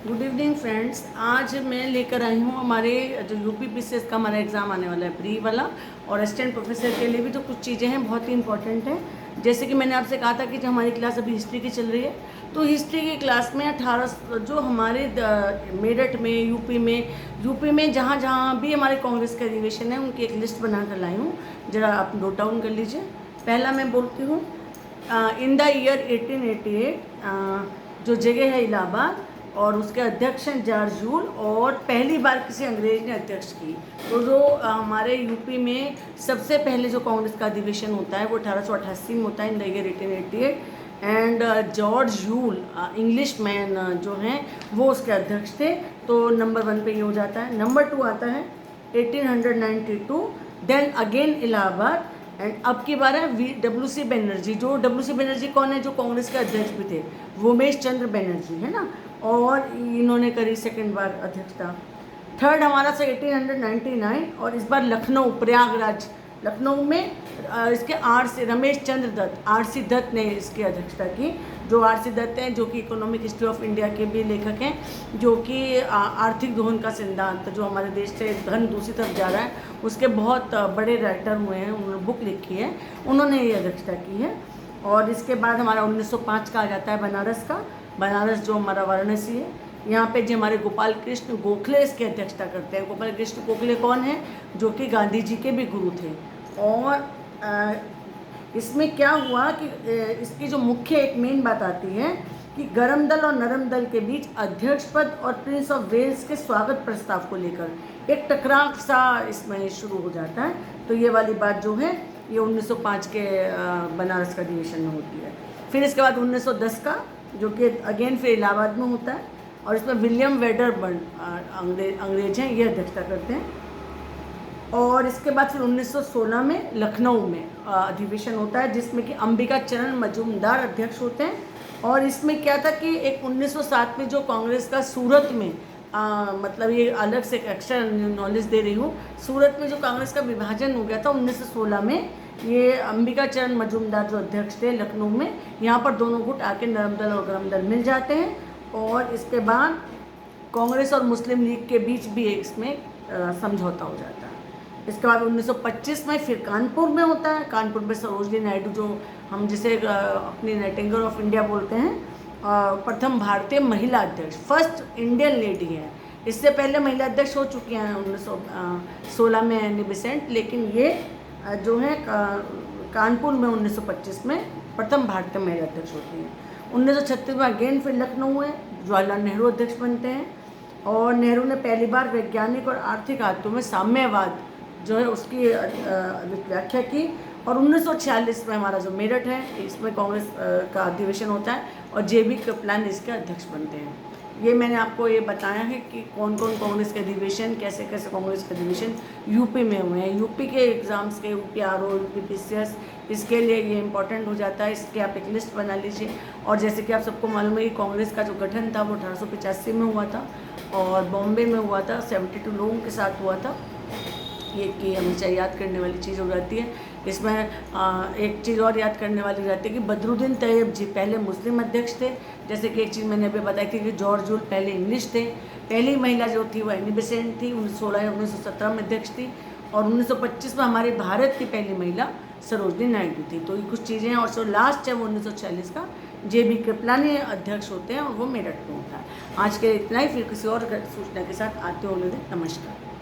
Good evening friends. आज मैं लेकर आई हूँ हमारे जो यूपी पीसीएस का हमारा एग्ज़ाम आने वाला है प्री वाला, और असिस्टेंट प्रोफेसर के लिए भी जो कुछ चीज़ें हैं बहुत ही इंपॉर्टेंट हैं। जैसे कि मैंने आपसे कहा था कि जो हमारी क्लास अभी हिस्ट्री की चल रही है, तो हिस्ट्री की क्लास में 18 जो हमारे मेरठ में यूपी में जहाँ जहाँ भी हमारे कांग्रेस के अधिवेशन है उनकी एक लिस्ट बना कर लाई हूँ। ज़रा आप नोट डाउन कर लीजिए। पहला मैं बोलती हूँ इन द ईयर 1888 जो जगह है इलाहाबाद, और उसके अध्यक्ष हैं जॉर्ज जूल, और पहली बार किसी अंग्रेज ने अध्यक्ष की। तो जो हमारे यूपी में सबसे पहले जो कांग्रेस का अधिवेशन होता है वो 1888 में होता है, in the year 1888। And George joule English man जो हैं वो उसके अध्यक्ष थे। तो नंबर 1 पे ये हो जाता है। नंबर 2 आता है 1892, देन अगेन इलाहाबाद, एंड अब की बार है WC बनर्जी। जो WC बनर्जी कौन है? जो कांग्रेस के अध्यक्ष भी थे, वोमेश चंद्र बनर्जी, है ना, और इन्होंने करी सेकंड बार अध्यक्षता। थर्ड हमारा से 1899, और इस बार लखनऊ प्रयागराज लखनऊ में इसके रमेश चंद्र दत्त RC दत्त ने इसकी अध्यक्षता की। जो RC दत्त हैं जो कि इकोनॉमिक हिस्ट्री ऑफ इंडिया के भी लेखक हैं, जो कि आर्थिक दोहन का सिद्धांत जो हमारे देश से धन दूसरी तरफ जा रहा है उसके बहुत बड़े राइटर हुए हैं, उन्होंने बुक लिखी है, उन्होंने ये अध्यक्षता की है। और इसके बाद हमारा 1905 का आ जाता है बनारस का। बनारस जो हमारा वाराणसी है, यहाँ पे जो हमारे गोपाल कृष्ण गोखले इसकी अध्यक्षता करते हैं। गोपाल कृष्ण गोखले कौन है? जो कि गांधी जी के भी गुरु थे। और इसमें क्या हुआ कि इसकी जो मुख्य एक मेन बात आती है कि गरम दल और नरम दल के बीच अध्यक्ष पद और प्रिंस ऑफ वेल्स के स्वागत प्रस्ताव को लेकर एक टकराव सा इसमें शुरू हो जाता है। तो ये वाली बात जो है ये 1905 के बनारस का अधिवेशन में होती है। फिर इसके बाद 1910 का, जो कि अगेन फिर इलाहाबाद में होता है, और इसमें विलियम वेडरबर्न अंग्रेज हैं, ये अध्यक्षता करते हैं। और इसके बाद फिर 1916 में लखनऊ में अधिवेशन होता है, जिसमें कि अंबिका चरण मजूमदार अध्यक्ष होते हैं। और इसमें क्या था कि एक 1907 में जो कांग्रेस का सूरत में मतलब ये अलग से एक्स्ट्रा नॉलेज दे रही हूँ, सूरत में जो कांग्रेस का विभाजन हो गया था 1916 में, ये अंबिका चरण मजूमदार जो अध्यक्ष थे लखनऊ में, यहाँ पर दोनों गुट आके नरम दल और गरम दल मिल जाते हैं। और इसके बाद कांग्रेस और मुस्लिम लीग के बीच भी इसमें समझौता हो जाता है। इसके बाद 1925 में फिर कानपुर में होता है। कानपुर में सरोजनी नायडू, जो हम जिसे अपनी नाइटिंगेल ऑफ इंडिया बोलते हैं, प्रथम भारतीय महिला अध्यक्ष, फर्स्ट इंडियन लेडी है। इससे पहले महिला अध्यक्ष हो चुकी हैं 1916 में एनी बेसेंट, लेकिन ये जो है कानपुर में 1925 में प्रथम भारतीय महिला अध्यक्ष होती हैं। 1936 में अगेन फिर लखनऊ है, जवाहरलाल नेहरू अध्यक्ष बनते हैं। और नेहरू ने पहली बार वैज्ञानिक और आर्थिक आदतों में साम्यवाद जो है उसकी व्याख्या की। और 1946 में हमारा जो मेरठ है, इसमें कांग्रेस का अधिवेशन होता है, और JB कृपलानी इसके अध्यक्ष बनते हैं। ये मैंने आपको ये बताया है कि कौन कौन कांग्रेस के अधिवेशन, कैसे कैसे कांग्रेस के अधिवेशन यूपी में हुए हैं। यूपी के एग्ज़ाम्स के, UPRO, UP PCS, इसके लिए ये इंपॉर्टेंट हो जाता है। इसकी आप एक लिस्ट बना लीजिए। और जैसे कि आप सबको मालूम है कि कांग्रेस का जो गठन था वो 1885 में हुआ था, और बॉम्बे में हुआ था, 72 लोगों के साथ हुआ था। ये कि हमेशा याद करने वाली चीज़ हो जाती है। इसमें एक चीज़ और याद करने वाली रहती है कि बदरुद्दीन तैयब जी पहले मुस्लिम अध्यक्ष थे। जैसे कि एक चीज़ मैंने अभी बताई थी कि जॉर्ज जूल पहले इंग्लिश थे। पहली महिला जो थी वो एनी बेसेंट थी, 1917 में अध्यक्ष थी। और 1925 में हमारे भारत की पहली महिला सरोजनी नायडू थी। तो ये कुछ चीज़ें हैं। और जो लास्ट है वो 1946 का JB कृपलानी अध्यक्ष होते हैं, और वो मेरठ में होता है। आज के इतना ही, फिर किसी और सूचना के साथ आते होने दें। नमस्कार।